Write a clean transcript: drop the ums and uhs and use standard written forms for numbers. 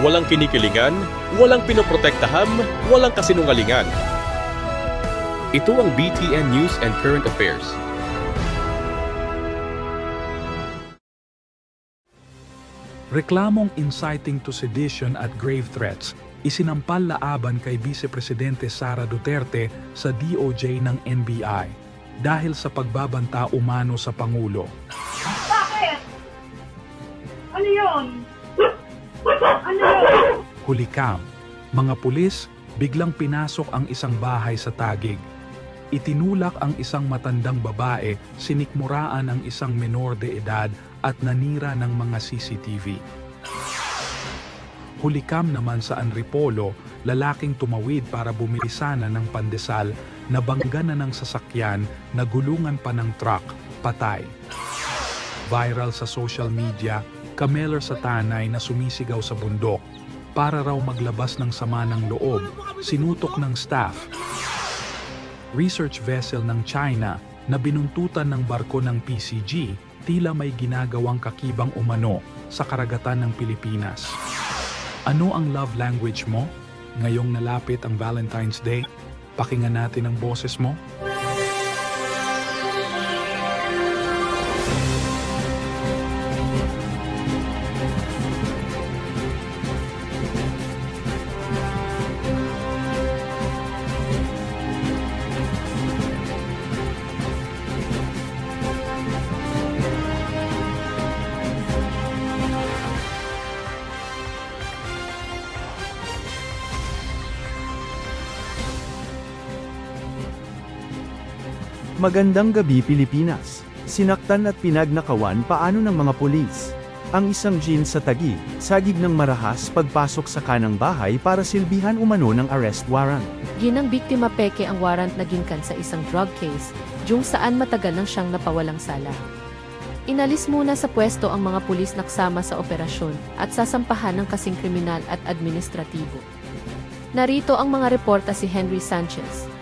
Walang kinikilingan, walang pinoprotektaham, walang kasinungalingan. Ito ang BTN News and Current Affairs. Reklamong inciting to sedition at grave threats isinampal laban kay Vice Presidente Sara Duterte sa DOJ ng NBI dahil sa pagbabanta umano sa Pangulo. Bakit? Ano yun? Ano yun? Hulikam, mga pulis biglang pinasok ang isang bahay sa Taguig. Itinulak ang isang matandang babae, sinikmuraan ang isang menor de edad at nanira ng mga CCTV. Hulikam naman sa Anripolo, lalaking tumawid para bumili sana ng pandesal, nabangga na ng sasakyan, nagulungan pa ng truck, patay. Viral sa social media, kameler sa tanay na sumisigaw sa bundok. Para raw maglabas ng sama ng loob, sinutok ng staff. Research vessel ng China na binuntutan ng barko ng PCG, tila may ginagawang kakibang umano sa karagatan ng Pilipinas. Ano ang love language mo? Ngayong nalapit ang Valentine's Day, pakinggan natin ang boses mo. Magandang gabi Pilipinas. Sinaktan at pinagnakawan paano ng mga pulis. Ang isang jean sa Taguig, sagip ng marahas pagpasok sa kanang bahay para silbihan umano ng arrest warrant. Ginang biktima peke ang warrant na ginkan sa isang drug case, jung saan matagal nang siyang napawalang sala. Inalis muna sa pwesto ang mga pulis naksama sa operasyon at sasampahan ng kasing kriminal at administratibo. Narito ang mga reporta si Henry Sanchez,